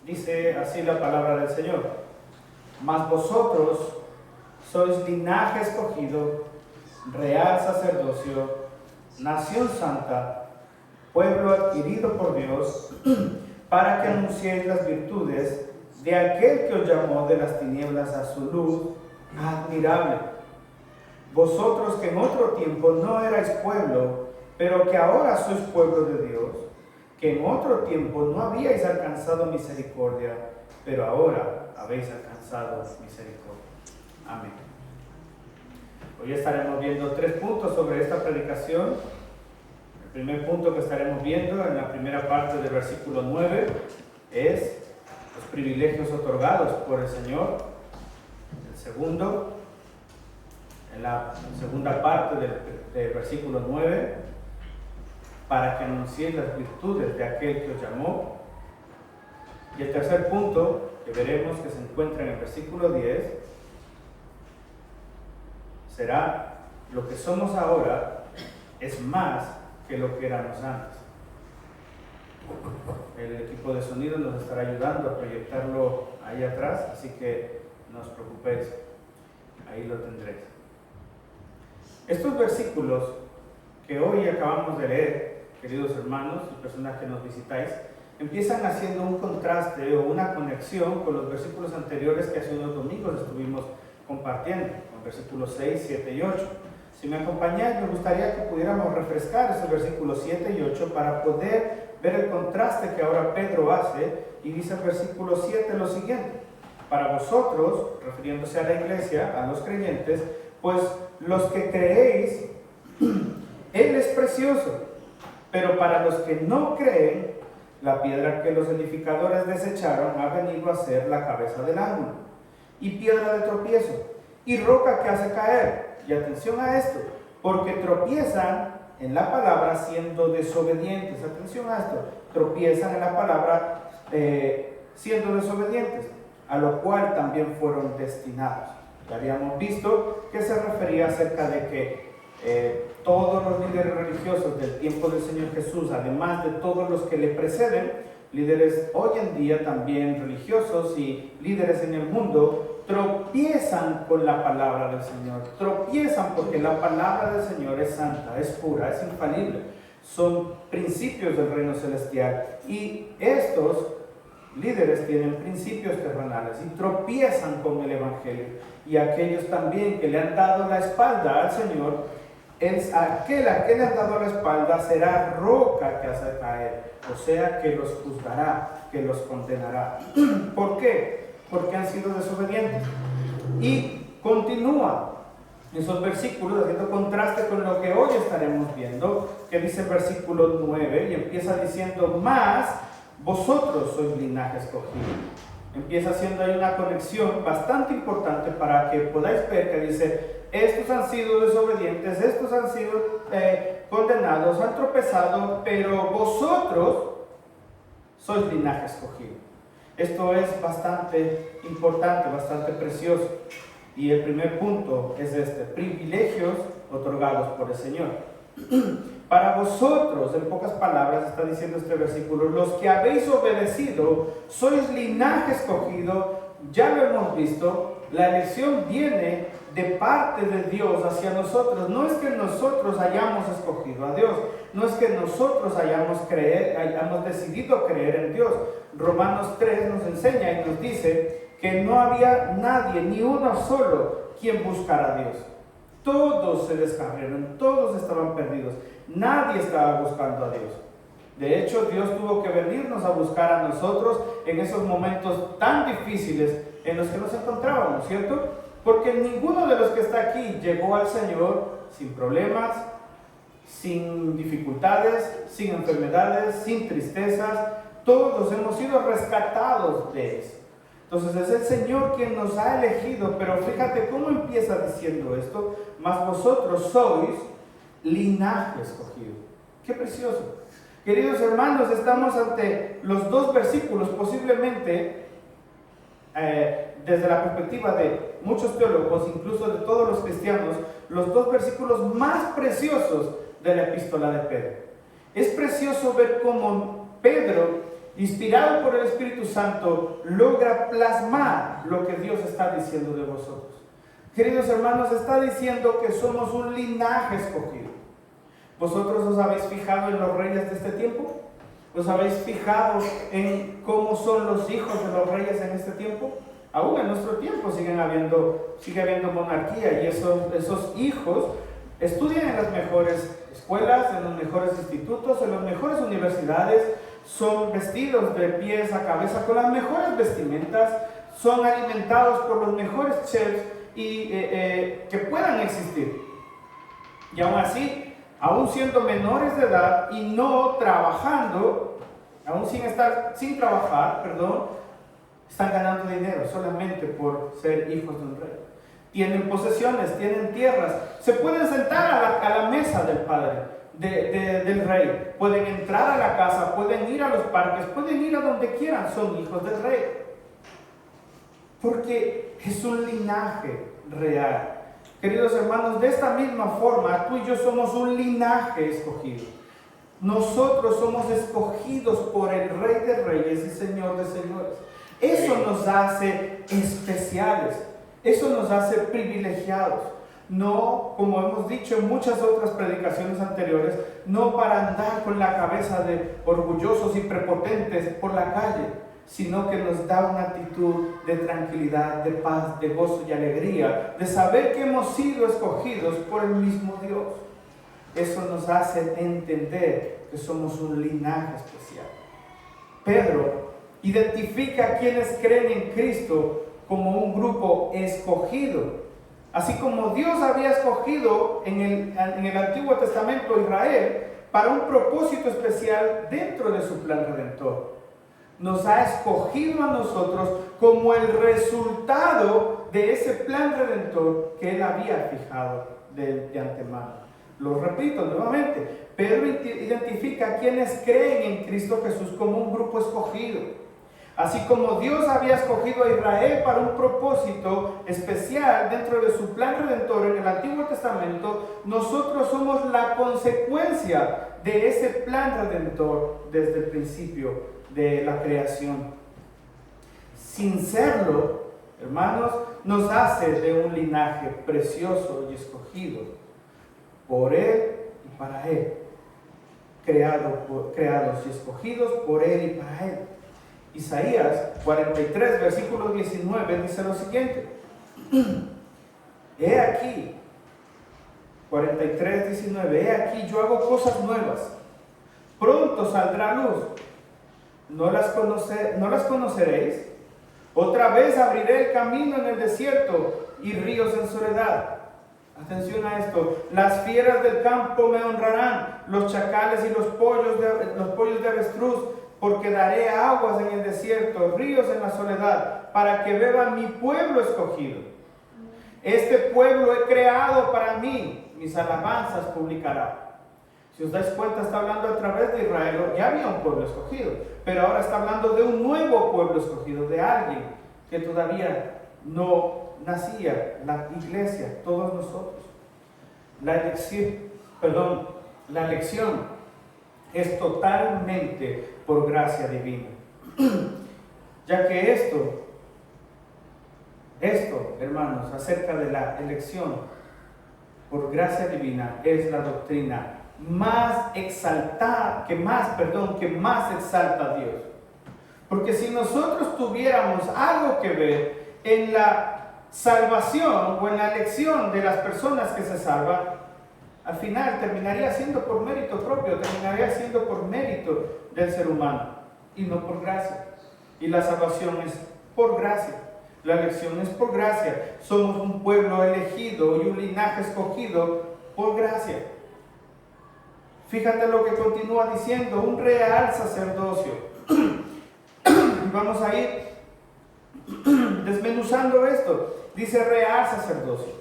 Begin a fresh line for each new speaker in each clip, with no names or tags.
Dice así la palabra del Señor: mas vosotros sois linaje escogido, real sacerdocio, nación santa, pueblo adquirido por Dios, para que anunciéis las virtudes de aquel que os llamó de las tinieblas a su luz admirable. Vosotros que en otro tiempo no erais pueblo, pero que ahora sois pueblo de Dios, que en otro tiempo no habíais alcanzado misericordia, pero ahora habéis alcanzado misericordia. Amén. Hoy estaremos viendo 3 puntos sobre esta predicación. El primer punto que estaremos viendo en la primera parte del versículo 9 es los privilegios otorgados por el Señor. El segundo, en la segunda parte del versículo 9, para que anunciéis las virtudes de aquel que os llamó. Y el tercer punto que veremos, que se encuentra en el versículo 10, será: lo que somos ahora es más que lo que éramos antes. El equipo de sonido nos estará ayudando a proyectarlo ahí atrás, así que no os preocupéis, ahí lo tendréis. Estos versículos que hoy acabamos de leer, queridos hermanos y personas que nos visitáis, empiezan haciendo un contraste o una conexión con los versículos anteriores que hace unos domingos estuvimos compartiendo, con versículos 6, 7 y 8. Si me acompañáis, me gustaría que pudiéramos refrescar esos versículos 7 y 8 para poder ver el contraste que ahora Pedro hace, y dice el versículo 7 lo siguiente: para vosotros, refiriéndose a la iglesia, a los creyentes, pues los que creéis, Él es precioso, pero para los que no creen, la piedra que los edificadores desecharon ha venido a ser la cabeza del ángulo, y piedra de tropiezo, y roca que hace caer. Y atención a esto, porque tropiezan en la palabra siendo desobedientes. Atención a esto, tropiezan en la palabra siendo desobedientes, a lo cual también fueron destinados. Ya habíamos visto que se refería acerca de que todos los líderes religiosos del tiempo del Señor Jesús, además de todos los que le preceden, líderes hoy en día también religiosos y líderes en el mundo, tropiezan con la palabra del Señor, tropiezan porque la palabra del Señor es santa, es pura, es infalible, son principios del reino celestial, y estos líderes tienen principios terrenales y tropiezan con el Evangelio. Y aquellos también que le han dado la espalda al Señor, aquel a que le han dado la espalda será roca que hace caer, o sea que los juzgará, que los condenará. ¿Por qué? Porque han sido desobedientes. Y continúa esos versículos haciendo contraste con lo que hoy estaremos viendo, que dice el versículo 9, y empieza diciendo: más vosotros sois linaje escogido. Empieza haciendo ahí una conexión bastante importante para que podáis ver que dice: estos han sido desobedientes, estos han sido condenados, han tropezado, pero vosotros sois linaje escogido. Esto es bastante importante, bastante precioso. Y el primer punto es este: privilegios otorgados por el Señor. Para vosotros, en pocas palabras, está diciendo este versículo, los que habéis obedecido, sois linaje escogido. Ya lo hemos visto, la elección viene de parte de Dios hacia nosotros. No es que nosotros hayamos escogido a Dios, no es que nosotros hayamos decidido creer en Dios. Romanos 3 nos enseña y nos dice que no había nadie, ni uno solo, quien buscara a Dios. Todos se descarriaron, todos estaban perdidos, nadie estaba buscando a Dios. De hecho, Dios tuvo que venirnos a buscar a nosotros en esos momentos tan difíciles en los que nos encontrábamos, ¿cierto? Porque ninguno de los que está aquí llegó al Señor sin problemas, sin dificultades, sin enfermedades, sin tristezas. Todos hemos sido rescatados de eso. Entonces es el Señor quien nos ha elegido, pero fíjate cómo empieza diciendo esto: mas vosotros sois linaje escogido. ¡Qué precioso! Queridos hermanos, estamos ante los dos versículos, posiblemente desde la perspectiva de muchos teólogos, incluso de todos los cristianos, los dos versículos más preciosos de la epístola de Pedro. Es precioso ver cómo Pedro inspirado por el Espíritu Santo, logra plasmar lo que Dios está diciendo de vosotros. Queridos hermanos, está diciendo que somos un linaje escogido. ¿Vosotros os habéis fijado en los reyes de este tiempo? ¿Os habéis fijado en cómo son los hijos de los reyes en este tiempo? Aún en nuestro tiempo sigue habiendo monarquía, y esos hijos estudian en las mejores escuelas, en los mejores institutos, en las mejores universidades, son vestidos de pies a cabeza con las mejores vestimentas, son alimentados por los mejores chefs que puedan existir. Y aún así, aún siendo menores de edad y no trabajando, aún sin trabajar, están ganando dinero solamente por ser hijos de un rey. Tienen posesiones, tienen tierras, se pueden sentar a la mesa del padre, del rey, pueden entrar a la casa, pueden ir a los parques, pueden ir a donde quieran, son hijos del rey. Porque es un linaje real. Queridos hermanos, de esta misma forma, tú y yo somos un linaje escogido. Nosotros somos escogidos por el Rey de Reyes y Señor de Señores. Eso nos hace especiales, eso nos hace privilegiados. No, como hemos dicho en muchas otras predicaciones anteriores, no para andar con la cabeza de orgullosos y prepotentes por la calle, sino que nos da una actitud de tranquilidad, de paz, de gozo y alegría, de saber que hemos sido escogidos por el mismo Dios. Eso nos hace entender que somos un linaje especial. Pedro identifica a quienes creen en Cristo como un grupo escogido. Así como Dios había escogido en el Antiguo Testamento a Israel para un propósito especial dentro de su plan redentor, nos ha escogido a nosotros como el resultado de ese plan redentor que Él había fijado de antemano. Lo repito nuevamente, Pedro identifica a quienes creen en Cristo Jesús como un grupo escogido. Así como Dios había escogido a Israel para un propósito especial dentro de su plan redentor en el Antiguo Testamento, nosotros somos la consecuencia de ese plan redentor desde el principio de la creación. Sin serlo, hermanos, nos hace de un linaje precioso y escogido por Él y para Él, creados y escogidos por Él y para Él. Isaías 43, versículo 19 dice lo siguiente: He aquí, 43, 19, he aquí yo hago cosas nuevas, pronto saldrá luz, ¿no las conoceréis? Otra vez abriré el camino en el desierto y ríos en soledad. Atención a esto: las fieras del campo me honrarán, los chacales y los pollos de avestruz, porque daré aguas en el desierto, ríos en la soledad, para que beba mi pueblo escogido. Este pueblo he creado para mí, mis alabanzas publicará. Si os dais cuenta, está hablando a través de Israel. Ya había un pueblo escogido, pero ahora está hablando de un nuevo pueblo escogido, de alguien que todavía no nacía, la iglesia, todos nosotros. La elección es totalmente por gracia divina, ya que esto, hermanos, acerca de la elección por gracia divina, es la doctrina más exaltada, que más exalta a Dios. Porque si nosotros tuviéramos algo que ver en la salvación o en la elección de las personas que se salvan, al final terminaría siendo por mérito propio, terminaría siendo por mérito del ser humano y no por gracia. Y la salvación es por gracia, la elección es por gracia. Somos un pueblo elegido y un linaje escogido por gracia. Fíjate lo que continúa diciendo: un real sacerdocio. Vamos a ir desmenuzando esto. Dice real sacerdocio.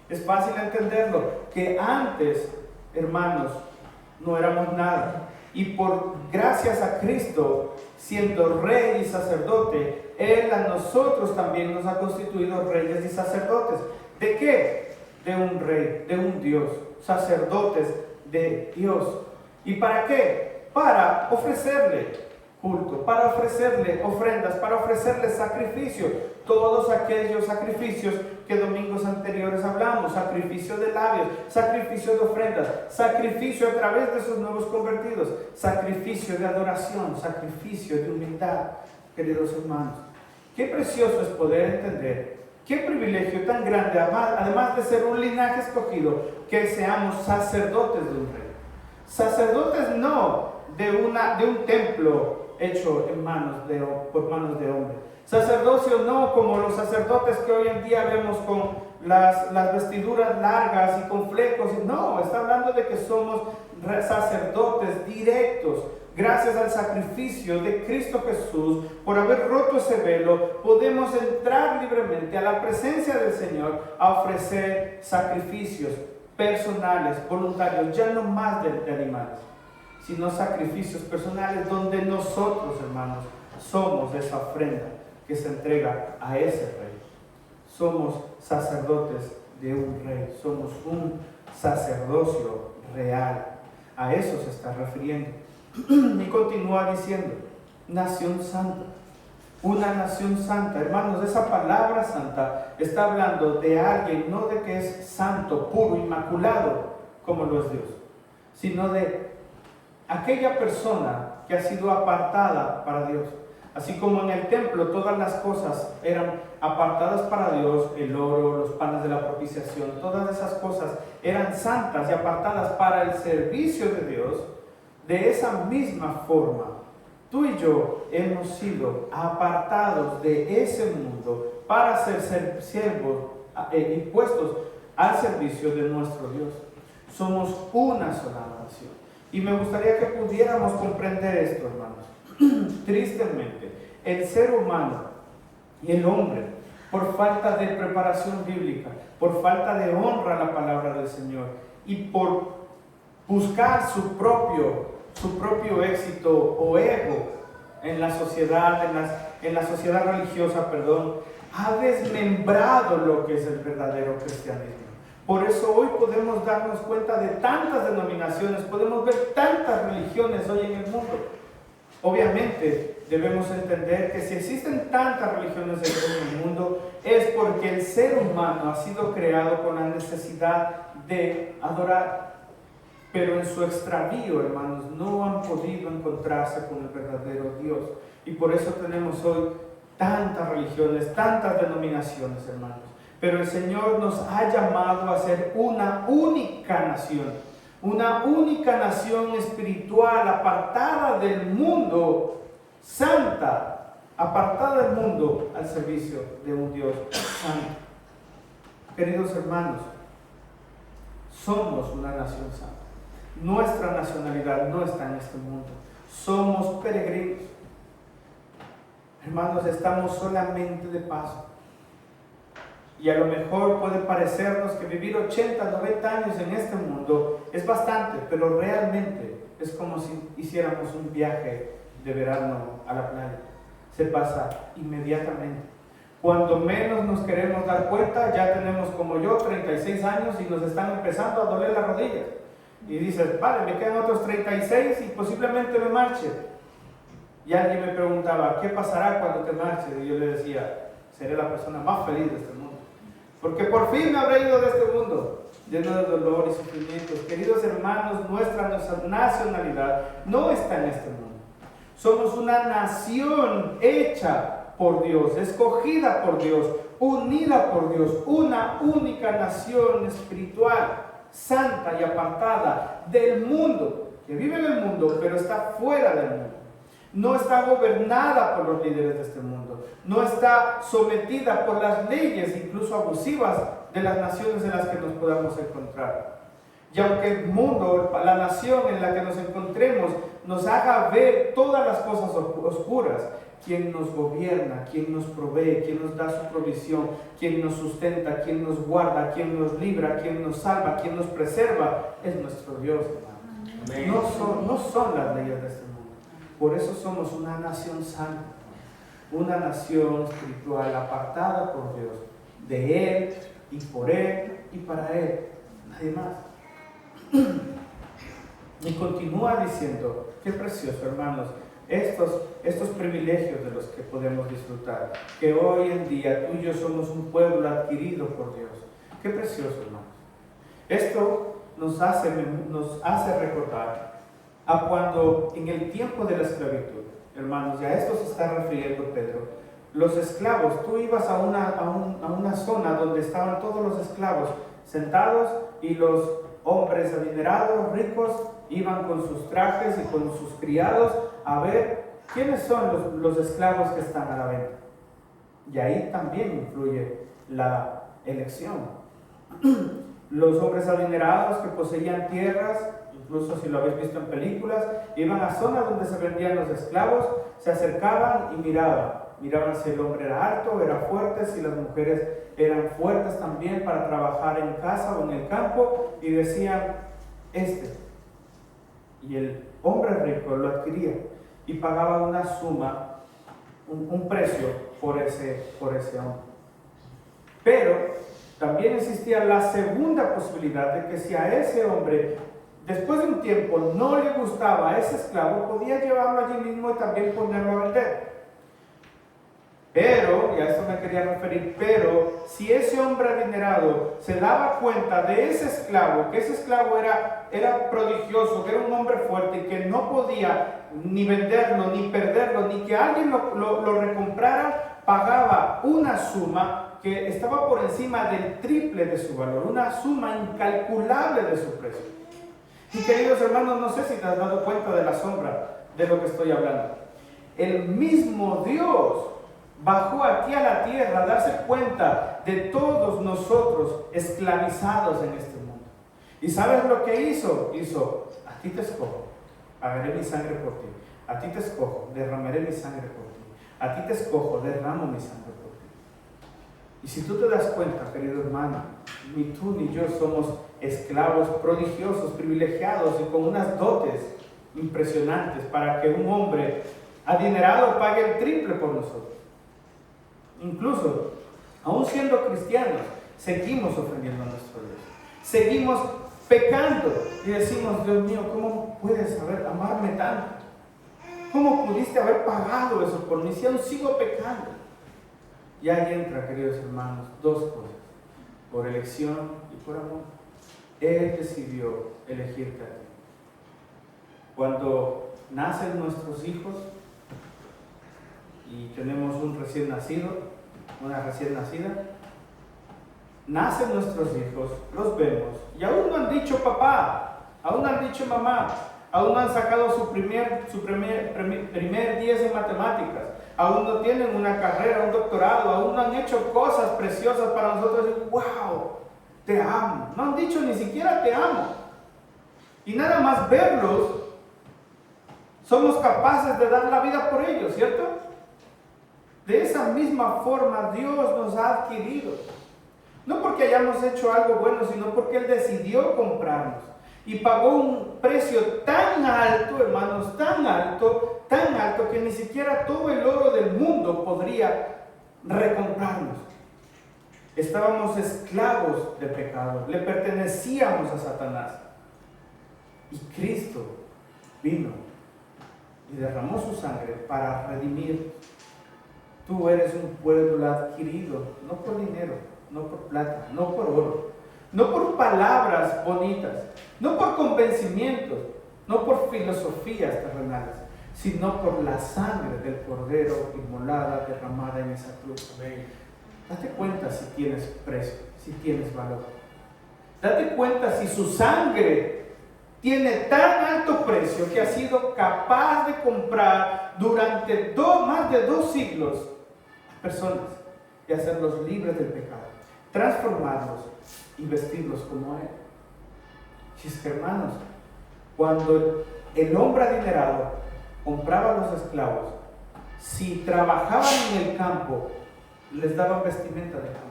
Es fácil entenderlo, que antes, hermanos, no éramos nada. Y por gracias a Cristo, siendo rey y sacerdote, Él a nosotros también nos ha constituido reyes y sacerdotes. ¿De qué? De un rey, de un Dios, sacerdotes de Dios. ¿Y para qué? Para ofrecerle culto, para ofrecerle ofrendas, para ofrecerle sacrificio. Todos aquellos sacrificios que domingos anteriores hablamos, sacrificio de labios, sacrificio de ofrendas, sacrificio a través de esos nuevos convertidos, sacrificio de adoración, sacrificio de humildad. Queridos hermanos, qué precioso es poder entender, qué privilegio tan grande, además de ser un linaje escogido, que seamos sacerdotes de un rey. Sacerdotes no de un templo hecho por manos de hombre. Sacerdocio no como los sacerdotes que hoy en día vemos con las vestiduras largas y con flecos. No, está hablando de que somos sacerdotes directos. Gracias al sacrificio de Cristo Jesús, por haber roto ese velo, podemos entrar libremente a la presencia del Señor a ofrecer sacrificios personales, voluntarios, ya no más de animales, sino sacrificios personales donde nosotros, hermanos, somos esa ofrenda que se entrega a ese rey. Somos sacerdotes de un rey, somos un sacerdocio real. A eso se está refiriendo. Y continúa diciendo, nación santa, una nación santa. Hermanos, esa palabra santa está hablando de alguien, no de que es santo, puro, inmaculado, como lo es Dios, sino de aquella persona que ha sido apartada para Dios. Así como en el templo todas las cosas eran apartadas para Dios, el oro, los panes de la propiciación, todas esas cosas eran santas y apartadas para el servicio de Dios. De esa misma forma, tú y yo hemos sido apartados de ese mundo para ser siervos y puestos al servicio de nuestro Dios. Somos una sola nación. Y me gustaría que pudiéramos comprender esto, hermanos. Tristemente, el ser humano y el hombre, por falta de preparación bíblica, por falta de honra a la palabra del Señor y por buscar su propio éxito o ego en la sociedad, en la sociedad religiosa, ha desmembrado lo que es el verdadero cristianismo. Por eso hoy podemos darnos cuenta de tantas denominaciones, podemos ver tantas religiones hoy en el mundo. Obviamente debemos entender que si existen tantas religiones en el mundo es porque el ser humano ha sido creado con la necesidad de adorar. Pero en su extravío, hermanos, no han podido encontrarse con el verdadero Dios. Y por eso tenemos hoy tantas religiones, tantas denominaciones, hermanos. Pero el Señor nos ha llamado a ser una única nación espiritual, apartada del mundo, santa, apartada del mundo al servicio de un Dios santo. Queridos hermanos, somos una nación santa. Nuestra nacionalidad no está en este mundo. Somos peregrinos. Hermanos, estamos solamente de paso. Y a lo mejor puede parecernos que vivir 80, 90 años en este mundo es bastante, pero realmente es como si hiciéramos un viaje de verano a la playa. Se pasa inmediatamente. Cuando menos nos queremos dar cuenta, ya tenemos como yo 36 años y nos están empezando a doler las rodillas. Y dices, vale, me quedan otros 36 y posiblemente me marche. Y alguien me preguntaba, ¿qué pasará cuando te marches? Y yo le decía, seré la persona más feliz de este mundo. Porque por fin me habré ido de este mundo, lleno de dolor y sufrimientos. Queridos hermanos, nuestra nacionalidad no está en este mundo. Somos una nación hecha por Dios, escogida por Dios, unida por Dios, una única nación espiritual, santa y apartada del mundo, que vive en el mundo, pero está fuera del mundo. No está gobernada por los líderes de este mundo, no está sometida por las leyes, incluso abusivas, de las naciones en las que nos podamos encontrar. Y aunque el mundo, la nación en la que nos encontremos, nos haga ver todas las cosas oscuras, quien nos gobierna, quien nos provee, quien nos da su provisión, quien nos sustenta, quien nos guarda, quien nos libra, quien nos salva, quien nos preserva, es nuestro Dios, hermanos. No son las leyes de este mundo. Por eso somos una nación santa, una nación espiritual apartada por Dios, de Él y por Él y para Él, nadie más. Y continúa diciendo, qué precioso, hermanos, estos privilegios de los que podemos disfrutar, que hoy en día tú y yo somos un pueblo adquirido por Dios. Qué precioso, hermanos. Esto nos hace recordar a cuando en el tiempo de la esclavitud, hermanos, y a esto se está refiriendo Pedro, los esclavos, tú ibas a una zona donde estaban todos los esclavos sentados y los hombres adinerados, ricos, iban con sus trajes y con sus criados a ver quiénes son los esclavos que están a la venta. Y ahí también influye la elección. Los hombres adinerados que poseían tierras, incluso si lo habéis visto en películas, iban a zonas donde se vendían los esclavos, se acercaban y miraban si el hombre era alto, era fuerte, si las mujeres eran fuertes también para trabajar en casa o en el campo, y decían, y el hombre rico lo adquiría y pagaba una suma, un precio por ese hombre. Pero también existía la segunda posibilidad de que si a ese hombre, después de un tiempo, no le gustaba a ese esclavo, podía llevarlo allí mismo y también ponerlo a vender. Pero, y a esto me quería referir, pero si ese hombre adinerado se daba cuenta de ese esclavo, que ese esclavo era prodigioso, que era un hombre fuerte y que no podía ni venderlo, ni perderlo, ni que alguien lo recomprara, pagaba una suma que estaba por encima del triple de su valor, una suma incalculable de su precio. Y queridos hermanos, no sé si te has dado cuenta de la sombra de lo que estoy hablando. El mismo Dios bajó aquí a la tierra a darse cuenta de todos nosotros esclavizados en este mundo. ¿Y sabes lo que hizo? Hizo, a ti te escojo, pagaré mi sangre por ti. A ti te escojo, derramaré mi sangre por ti. A ti te escojo, derramo mi sangre por ti. Y si tú te das cuenta, querido hermano, ni tú ni yo somos esclavos prodigiosos, privilegiados y con unas dotes impresionantes para que un hombre adinerado pague el triple por nosotros. Incluso, aún siendo cristianos, seguimos ofendiendo a nuestro Dios. Seguimos pecando y decimos, Dios mío, ¿cómo puedes amarme tanto? ¿Cómo pudiste haber pagado eso por mí si aún sigo pecando? Y ahí entra, queridos hermanos, dos cosas: por elección y por amor. Él decidió elegirte a ti. Cuando nacen nuestros hijos y tenemos un recién nacido, una recién nacida, nacen nuestros hijos, los vemos y aún no han dicho papá, aún no han dicho mamá, aún no han sacado su primer 10 en matemáticas, aún no tienen una carrera, un doctorado, aún no han hecho cosas preciosas para nosotros. ¡Wow! Te amo. No han dicho ni siquiera te amo. Y nada más verlos, somos capaces de dar la vida por ellos, ¿cierto? De esa misma forma Dios nos ha adquirido. No porque hayamos hecho algo bueno, sino porque Él decidió comprarnos. Y pagó un precio tan alto, hermanos, tan alto, que ni siquiera todo el oro del mundo podría recomprarnos. Estábamos esclavos del pecado, le pertenecíamos a Satanás. Y Cristo vino y derramó su sangre para redimir. Tú eres un pueblo adquirido, no por dinero, no por plata, no por oro, no por palabras bonitas, no por convencimientos, no por filosofías terrenales, sino por la sangre del Cordero inmolada, derramada en esa cruz. Date cuenta si tienes precio, si tienes valor. Date cuenta si su sangre tiene tan alto precio que ha sido capaz de comprar durante más de 2 siglos a personas y hacerlos libres del pecado, transformarlos y vestirlos como Él. Si es que, hermanos, cuando el hombre adinerado compraba a los esclavos, si trabajaban en el campo, les daban vestimenta de campo.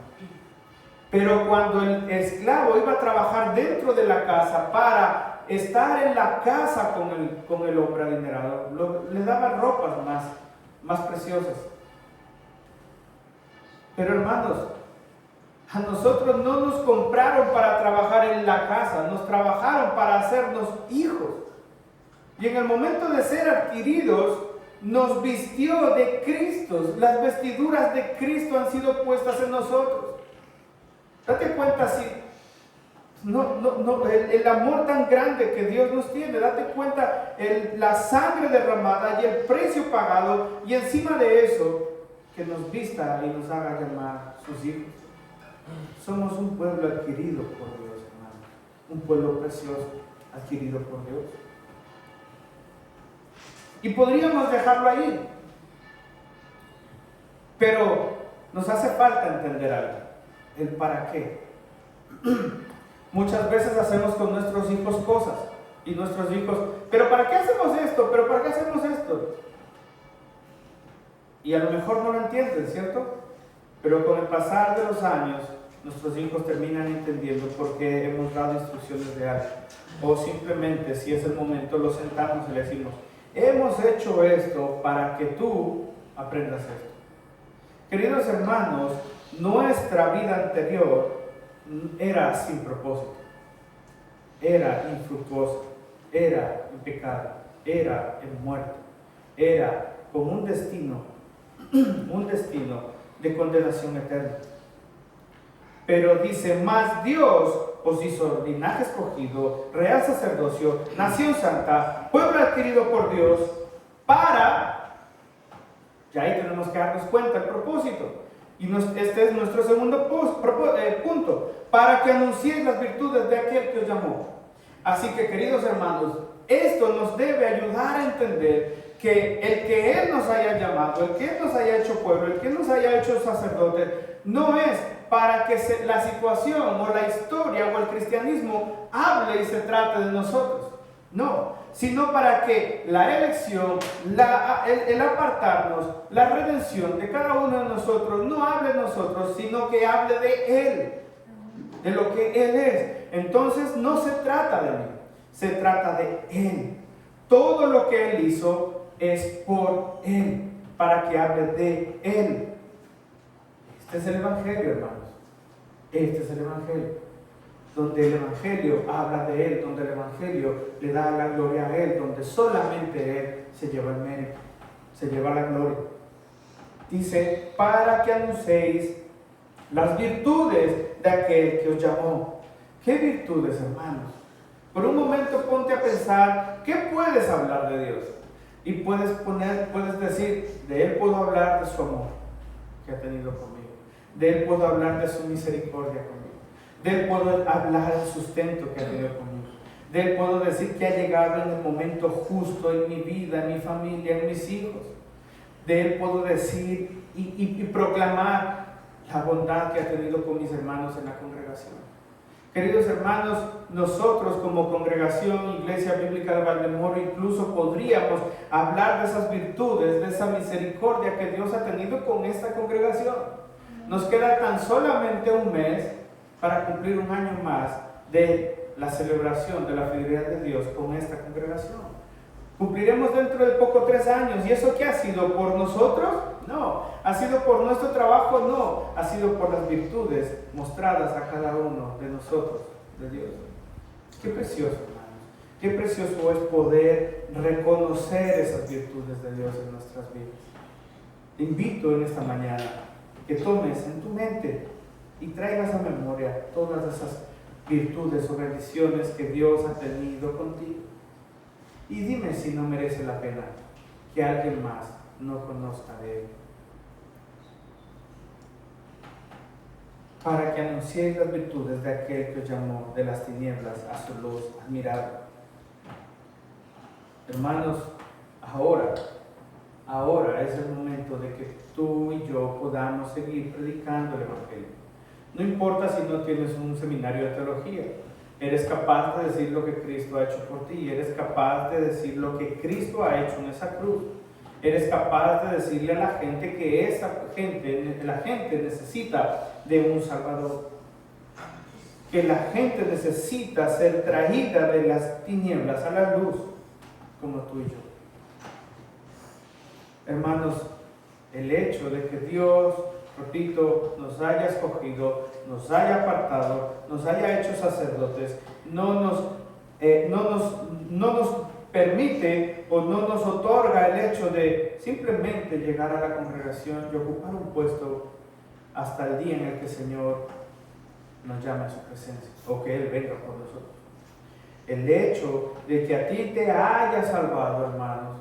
Pero cuando el esclavo iba a trabajar dentro de la casa para estar en la casa con el hombre adinerado, le daban ropas más preciosas. Pero hermanos, a nosotros no nos compraron para trabajar en la casa, nos trabajaron para hacernos hijos. Y en el momento de ser adquiridos, nos vistió de Cristo. Las vestiduras de Cristo han sido puestas en nosotros. Date cuenta si el amor tan grande que Dios nos tiene. Date cuenta la sangre derramada y el precio pagado, y encima de eso que nos vista y nos haga llamar sus hijos. Somos un pueblo adquirido por Dios, hermano. Un pueblo precioso adquirido por Dios. Y podríamos dejarlo ahí, pero nos hace falta entender algo, el para qué. Muchas veces hacemos con nuestros hijos cosas, y nuestros hijos, ¿pero para qué hacemos esto? ¿Pero para qué hacemos esto? Y a lo mejor no lo entienden, ¿cierto? Pero con el pasar de los años, nuestros hijos terminan entendiendo por qué hemos dado instrucciones de algo. O simplemente, si es el momento, los sentamos y le decimos: hemos hecho esto para que tú aprendas esto. Queridos hermanos, nuestra vida anterior era sin propósito, era infructuosa, era en pecado, era en muerte, era con un destino de condenación eterna. Pero dice: más Dios os hizo linaje escogido, real sacerdocio, nación santa, pueblo adquirido por Dios, para, ya ahí tenemos que darnos cuenta el propósito, y este es nuestro segundo punto, para que anunciéis las virtudes de aquel que os llamó. Así que, queridos hermanos, esto nos debe ayudar a entender que el que Él nos haya llamado, el que Él nos haya hecho pueblo, el que nos haya hecho sacerdote, no es para que la situación o la historia o el cristianismo hable y se trate de nosotros. No, sino para que la elección, el apartarnos, la redención de cada uno de nosotros no hable de nosotros, sino que hable de Él, de lo que Él es. Entonces no se trata de mí, se trata de Él. Todo lo que Él hizo es por Él, para que hable de Él. Este es el Evangelio, hermanos. Este es el Evangelio. Donde el Evangelio habla de Él, donde el Evangelio le da la gloria a Él, donde solamente Él se lleva el mérito, se lleva la gloria. Dice: para que anunciéis las virtudes de aquel que os llamó. ¿Qué virtudes, hermanos? Por un momento ponte a pensar, ¿qué puedes hablar de Dios? Y puedes decir: de Él puedo hablar de su amor que ha tenido conmigo. De Él puedo hablar de su misericordia conmigo. De Él puedo hablar del sustento que ha tenido conmigo. De Él puedo decir que ha llegado en el momento justo en mi vida, en mi familia, en mis hijos. De Él puedo decir y proclamar la bondad que ha tenido con mis hermanos en la congregación. Queridos hermanos, nosotros como congregación, Iglesia Bíblica de Valdemoro, incluso podríamos hablar de esas virtudes, de esa misericordia que Dios ha tenido con esta congregación. Nos queda tan solamente un mes para cumplir un año más de la celebración de la fidelidad de Dios con esta congregación. Cumpliremos dentro de poco 3 años. ¿Y eso qué ha sido? ¿Por nosotros? No. ¿Ha sido por nuestro trabajo? No. Ha sido por las virtudes mostradas a cada uno de nosotros, de Dios. Qué precioso, hermanos. Qué precioso es poder reconocer esas virtudes de Dios en nuestras vidas. Te invito en esta mañana que tomes en tu mente y traigas a memoria todas esas virtudes o bendiciones que Dios ha tenido contigo. Y dime si no merece la pena que alguien más no conozca de Él. Para que anunciéis las virtudes de aquel que os llamó de las tinieblas a su luz admirable. Hermanos, ahora es el momento de que tú y yo podamos seguir predicando el Evangelio. No importa si no tienes un seminario de teología, eres capaz de decir lo que Cristo ha hecho por ti, eres capaz de decir lo que Cristo ha hecho en esa cruz, eres capaz de decirle a la gente que la gente necesita de un Salvador, que la gente necesita ser traída de las tinieblas a la luz, como tú y yo. Hermanos, el hecho de que Dios, repito, nos haya escogido, nos haya apartado, nos haya hecho sacerdotes, no nos permite o no nos otorga el hecho de simplemente llegar a la congregación y ocupar un puesto hasta el día en el que el Señor nos llame a su presencia o que Él venga por nosotros. El hecho de que a ti te haya salvado, hermanos,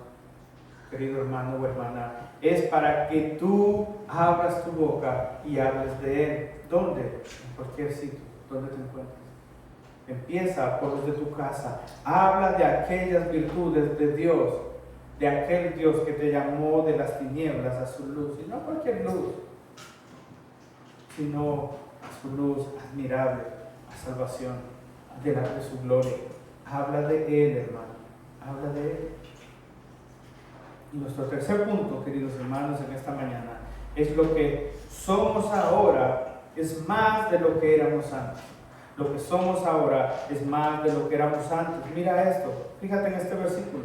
querido hermano o hermana, es para que tú abras tu boca y hables de Él. ¿Dónde? En cualquier sitio, donde te encuentres. Empieza por los de tu casa. Habla de aquellas virtudes de Dios, de aquel Dios que te llamó de las tinieblas a su luz, y no cualquier luz, sino a su luz admirable, a salvación, de su gloria. Habla de Él, hermano, habla de Él. Y nuestro tercer punto, queridos hermanos, en esta mañana, es lo que somos ahora es más de lo que éramos antes. Lo que somos ahora es más de lo que éramos antes. Mira esto, fíjate en este versículo.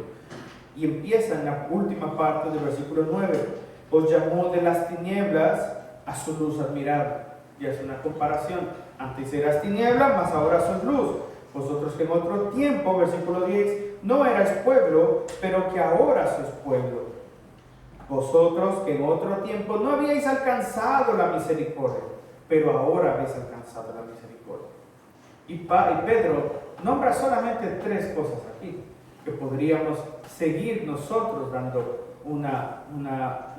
Y empieza en la última parte del versículo 9. Os llamó de las tinieblas a su luz admirable. Y es una comparación. Antes eras tiniebla, mas ahora sois luz. Vosotros que en otro tiempo, versículo 10, no erais pueblo, pero que ahora sois pueblo. Vosotros que en otro tiempo no habíais alcanzado la misericordia, pero ahora habéis alcanzado la misericordia. Y Pedro nombra solamente tres cosas aquí, que podríamos seguir nosotros dando una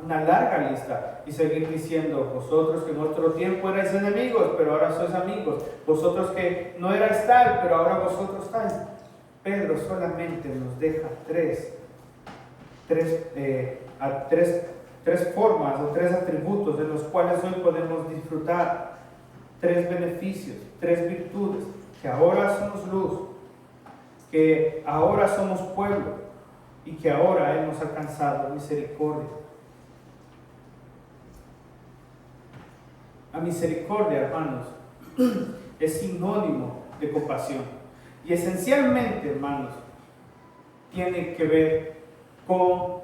larga lista y seguir diciendo: vosotros que en otro tiempo erais enemigos, pero ahora sois amigos. Vosotros que no erais tal, pero ahora vosotros tal. Pedro solamente nos deja tres formas o tres atributos de los cuales hoy podemos disfrutar, tres beneficios, tres virtudes: que ahora somos luz, que ahora somos pueblo y que ahora hemos alcanzado misericordia. La misericordia, hermanos, es sinónimo de compasión y esencialmente, hermanos, tiene que ver con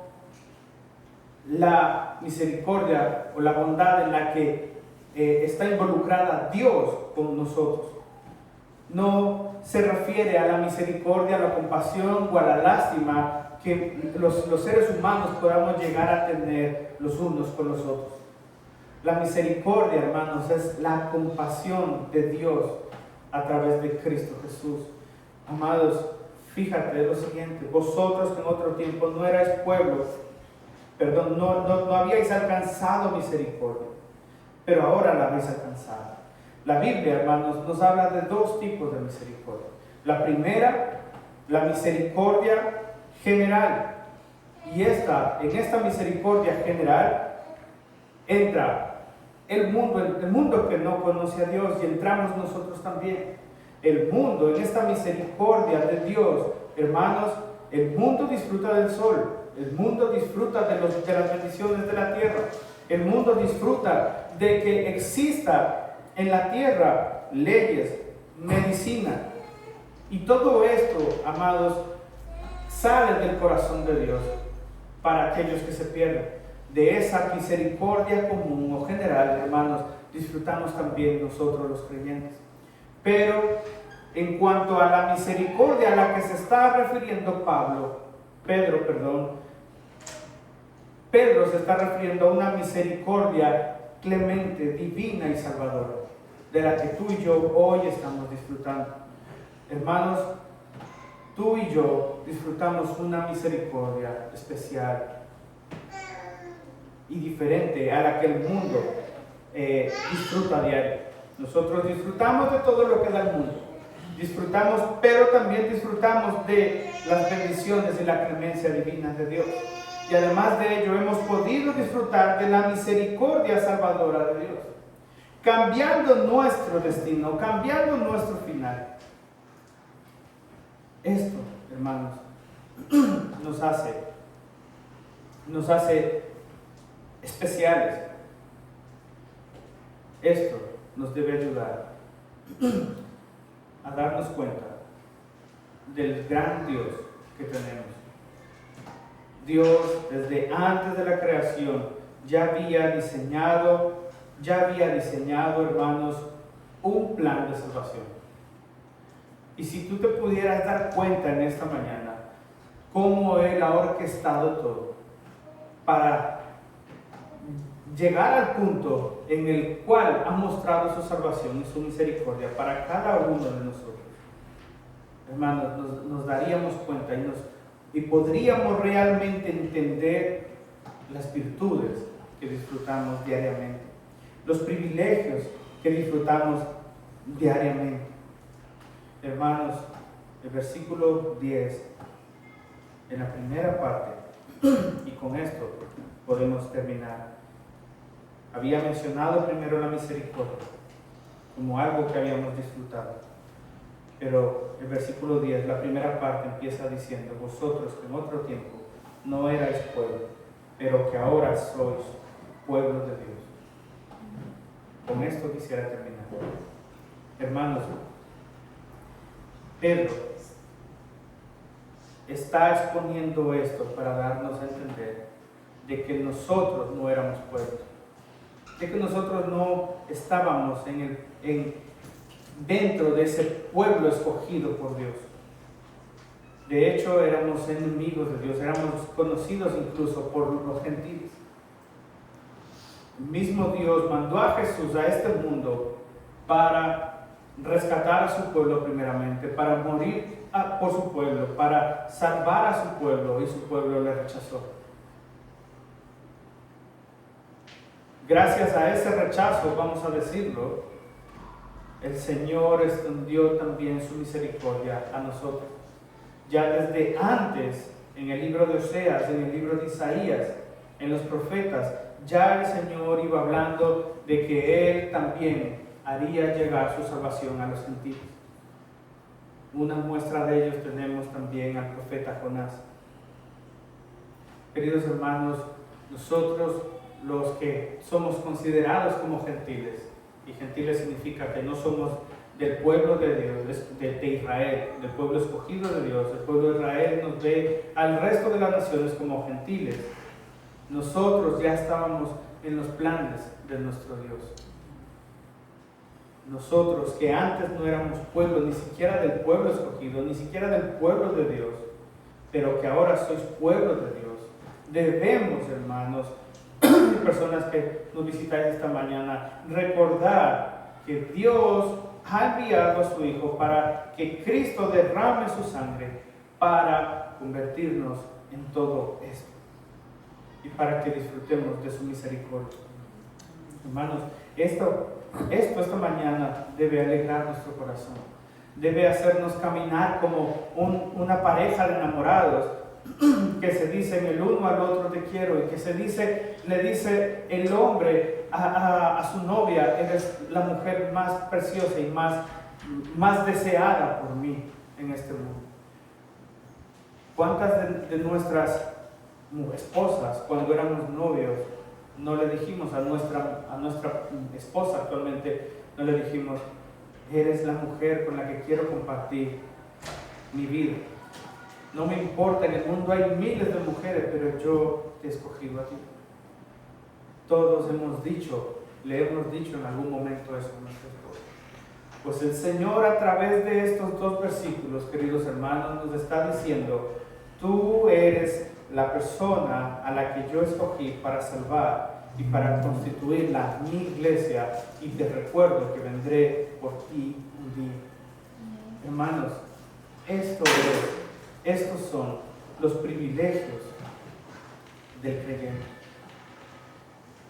la misericordia o la bondad en la que está involucrada Dios con nosotros. No se refiere a la misericordia, a la compasión o a la lástima que los seres humanos podamos llegar a tener los unos con los otros. La misericordia, hermanos, es la compasión de Dios a través de Cristo Jesús. Amados, fíjate lo siguiente: vosotros que en otro tiempo no erais pueblo, no habíais alcanzado misericordia, pero ahora la habéis alcanzado. La Biblia, hermanos, nos habla de dos tipos de misericordia. La primera, la misericordia general. Y en esta misericordia general entra el mundo que no conoce a Dios, y entramos nosotros también. El mundo, en esta misericordia de Dios, hermanos, el mundo disfruta del sol, el mundo disfruta de las bendiciones de la tierra, el mundo disfruta de que exista en la tierra leyes, medicina, y todo esto, amados, sale del corazón de Dios para aquellos que se pierden. De esa misericordia común o general, hermanos, disfrutamos también nosotros los creyentes. Pero en cuanto a la misericordia a la que se está refiriendo Pedro se está refiriendo a una misericordia clemente, divina y salvadora, de la que tú y yo hoy estamos disfrutando. Hermanos, tú y yo disfrutamos una misericordia especial y diferente a la que el mundo disfruta a diario. Nosotros disfrutamos de todo lo que da el mundo, disfrutamos, pero también disfrutamos de las bendiciones y la clemencia divina de Dios. Y además de ello hemos podido disfrutar de la misericordia salvadora de Dios, cambiando nuestro destino, cambiando nuestro final. Esto, hermanos, nos hace especiales. Esto nos debe ayudar a darnos cuenta del gran Dios que tenemos. Dios, desde antes de la creación, ya había diseñado, hermanos, un plan de salvación. Y si tú te pudieras dar cuenta en esta mañana cómo Él ha orquestado todo para llegar al punto en el cual ha mostrado su salvación y su misericordia para cada uno de nosotros. Hermanos, nos daríamos cuenta y podríamos realmente entender las virtudes que disfrutamos diariamente, los privilegios que disfrutamos diariamente. Hermanos, el versículo 10, en la primera parte, y con esto podemos terminar. Había mencionado primero la misericordia como algo que habíamos disfrutado. Pero el versículo 10, la primera parte, empieza diciendo: vosotros que en otro tiempo no erais pueblo, pero que ahora sois pueblo de Dios. Con esto quisiera terminar. Hermanos, Pedro está exponiendo esto para darnos a entender de que nosotros no éramos pueblos, de que nosotros no estábamos dentro de ese pueblo escogido por Dios. De hecho, éramos enemigos de Dios, éramos conocidos incluso por los gentiles. El mismo Dios mandó a Jesús a este mundo para rescatar a su pueblo primeramente, para morir por su pueblo, para salvar a su pueblo, y su pueblo le rechazó. Gracias a ese rechazo, vamos a decirlo, el Señor extendió también su misericordia a nosotros. Ya desde antes, en el libro de Oseas, en el libro de Isaías, en los profetas, ya el Señor iba hablando de que Él también haría llegar su salvación a los gentiles. Una muestra de ellos tenemos también al profeta Jonás. Queridos hermanos, nosotros los que somos considerados como gentiles, y gentiles significa que no somos del pueblo de Dios, de Israel, del pueblo escogido de Dios. El pueblo de Israel nos ve al resto de las naciones como gentiles. Nosotros ya estábamos en los planes de nuestro Dios. Nosotros que antes no éramos pueblo, ni siquiera del pueblo escogido, ni siquiera del pueblo de Dios, pero que ahora sois pueblo de Dios, debemos, hermanos, personas que nos visitáis esta mañana, recordar que Dios ha enviado a su Hijo para que Cristo derrame su sangre para convertirnos en todo esto y para que disfrutemos de su misericordia. Hermanos, esto esta mañana debe alegrar nuestro corazón, debe hacernos caminar como una pareja de enamorados que se dicen el uno al otro te quiero, y que le dice el hombre a su novia: eres la mujer más preciosa y más deseada por mí en este mundo. ¿Cuántas de nuestras esposas, cuando éramos novios, no le dijimos a nuestra esposa actualmente, no le dijimos: eres la mujer con la que quiero compartir mi vida? No me importa, en el mundo hay miles de mujeres, pero yo te he escogido a ti. Todos le hemos dicho en algún momento eso a nuestra esposa. Pues el Señor, a través de estos dos versículos, queridos hermanos, nos está diciendo: tú eres la persona a la que yo escogí para salvar y para constituir mi iglesia, y te recuerdo que vendré por ti un día. Hermanos, estos son los privilegios del creyente.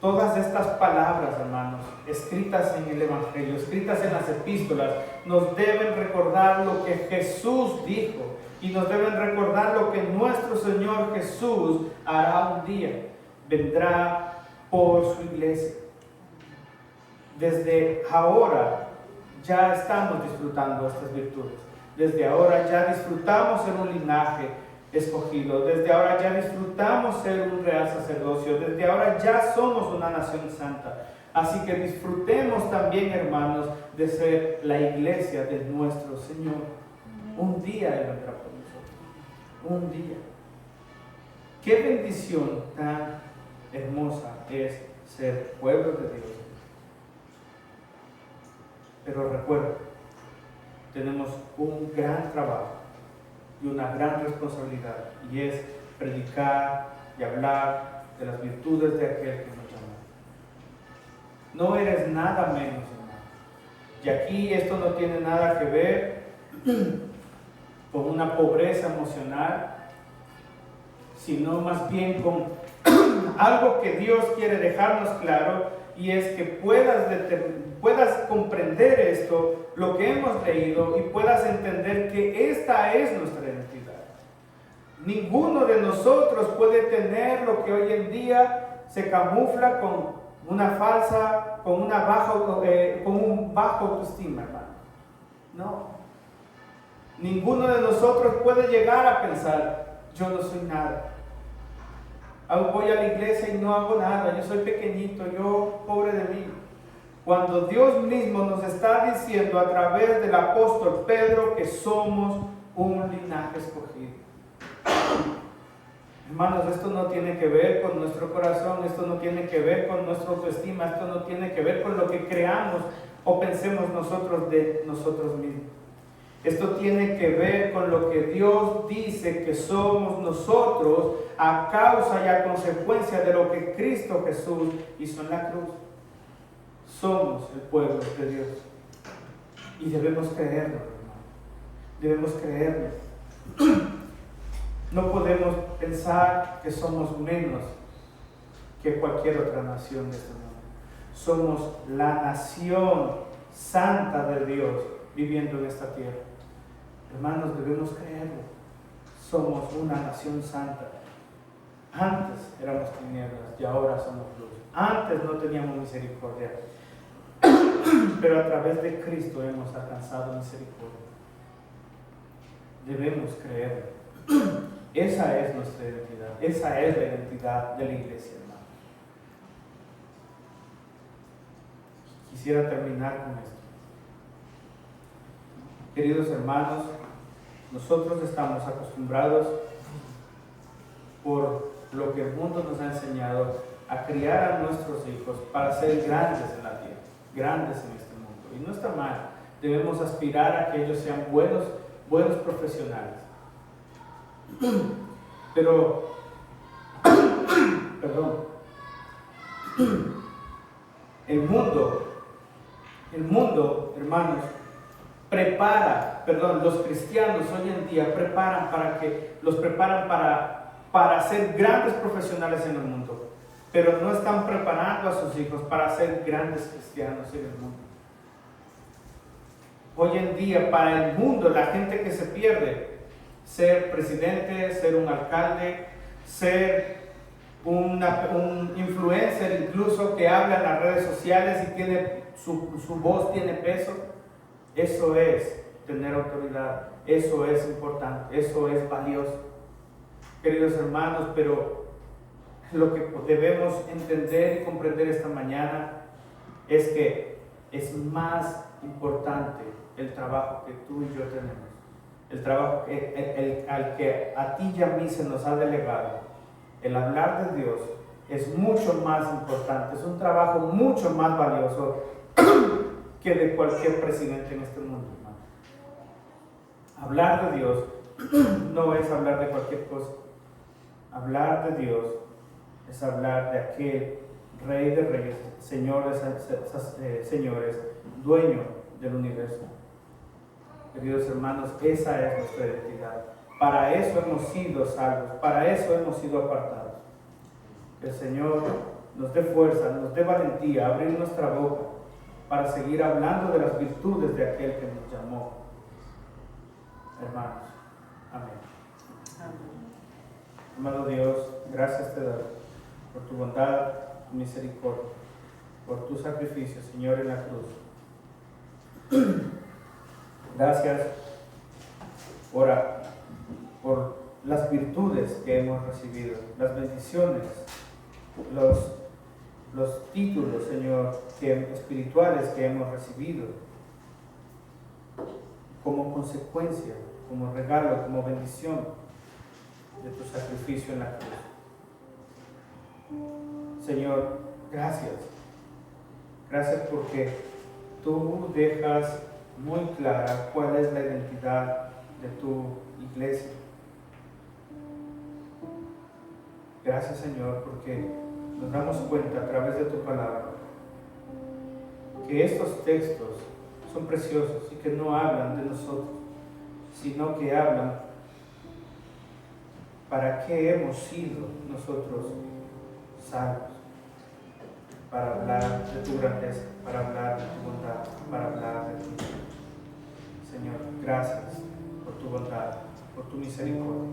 Todas estas palabras, hermanos, escritas en el Evangelio, escritas en las epístolas, nos deben recordar lo que Jesús dijo, y nos deben recordar lo que nuestro Señor Jesús hará un día. Vendrá por su iglesia. Desde ahora ya estamos disfrutando estas virtudes. Desde ahora ya disfrutamos ser un linaje escogido. Desde ahora ya disfrutamos ser un real sacerdocio. Desde ahora ya somos una nación santa. Así que disfrutemos también, hermanos, de ser la iglesia de nuestro Señor. Un día Él vendrá por nosotros. Un día. Qué bendición tan hermosa es ser pueblo de Dios. Pero recuerda, tenemos un gran trabajo y una gran responsabilidad, y es predicar y hablar de las virtudes de aquel que nos llamó. No eres nada menos, hermano. Y aquí esto no tiene nada que ver con una pobreza emocional, sino más bien con algo que Dios quiere dejarnos claro, y es que puedas comprender esto, lo que hemos leído, y puedas entender que esta es nuestra identidad. Ninguno de nosotros puede tener lo que hoy en día se camufla con una falsa, con un bajo autoestima, hermano. No. Ninguno de nosotros puede llegar a pensar, yo no soy nada. Voy a la iglesia y no hago nada, yo soy pequeñito, yo pobre de mí. Cuando Dios mismo nos está diciendo a través del apóstol Pedro que somos un linaje escogido. Hermanos, esto no tiene que ver con nuestro corazón, esto no tiene que ver con nuestra autoestima, esto no tiene que ver con lo que creamos o pensemos nosotros de nosotros mismos. Esto tiene que ver con lo que Dios dice que somos nosotros a causa y a consecuencia de lo que Cristo Jesús hizo en la cruz. Somos el pueblo de Dios y debemos creerlo, hermano. Debemos creerlo. No podemos pensar que somos menos que cualquier otra nación de este mundo. Somos la nación santa de Dios viviendo en esta tierra. Hermanos, debemos creerlo. Somos una nación santa. Antes éramos tinieblas y ahora somos luz. Antes no teníamos misericordia, pero a través de Cristo hemos alcanzado misericordia. Debemos creerlo. Esa es nuestra identidad. Esa es la identidad de la iglesia, hermano. Quisiera terminar con esto. Queridos hermanos, nosotros estamos acostumbrados por lo que el mundo nos ha enseñado a criar a nuestros hijos para ser grandes en la tierra, grandes en este mundo. Y no está mal. Debemos aspirar a que ellos sean buenos profesionales. Pero, perdón, el mundo, hermanos, los cristianos hoy en día los preparan para ser grandes profesionales en el mundo, pero no están preparando a sus hijos para ser grandes cristianos en el mundo. Hoy en día, para el mundo, la gente que se pierde, ser presidente, ser un alcalde, ser un influencer incluso que habla en las redes sociales y tiene su voz tiene peso, eso es tener autoridad, eso es importante, eso es valioso. Queridos hermanos, pero lo que debemos entender y comprender esta mañana es que es más importante el trabajo que tú y yo tenemos. El trabajo al que a ti y a mí se nos ha delegado, el hablar de Dios, es mucho más importante, es un trabajo mucho más valioso que de cualquier presidente en este mundo, hermano. Hablar de Dios no es hablar de cualquier cosa. Hablar de Dios es hablar de aquel Rey de Reyes, Señor de señores, dueño del universo. Queridos hermanos, esa es nuestra identidad. Para eso hemos sido salvos, para eso hemos sido apartados. Que el Señor nos dé fuerza, nos dé valentía, abrir nuestra boca para seguir hablando de las virtudes de aquel que nos llamó. Hermanos, amén. Amado Dios, gracias te doy por tu bondad y misericordia, por tu sacrificio, Señor, en la cruz. Gracias por las virtudes que hemos recibido, las bendiciones, los títulos, Señor, espirituales que hemos recibido como consecuencia, como regalo, como bendición de tu sacrificio en la cruz. Señor, gracias. Gracias porque tú dejas muy clara cuál es la identidad de tu iglesia. Gracias, Señor, porque nos damos cuenta a través de tu palabra que estos textos son preciosos y que no hablan de nosotros, sino que hablan para qué hemos sido nosotros salvos, para hablar de tu grandeza, para hablar de tu bondad, para hablar de ti. Señor, gracias por tu bondad, por tu misericordia.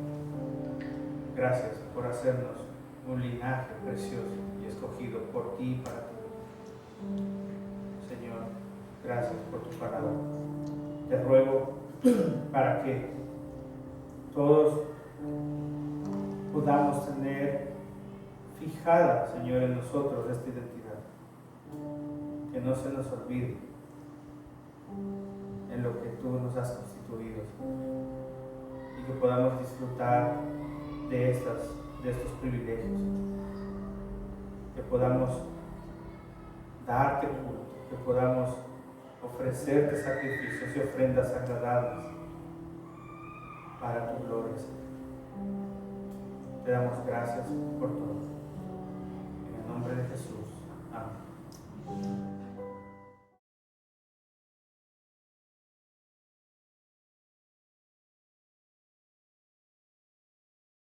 Gracias por hacernos un linaje precioso y escogido por ti y para ti. Señor, gracias por tu palabra. Te ruego para que todos podamos tener fijada, Señor, en nosotros esta identidad. Que no se nos olvide en lo que tú nos has constituido, y que podamos disfrutar de estos privilegios, que podamos darte culto, que podamos ofrecerte sacrificios y ofrendas agradables para tu gloria, Señor. Te damos gracias por todo. En el nombre de Jesús.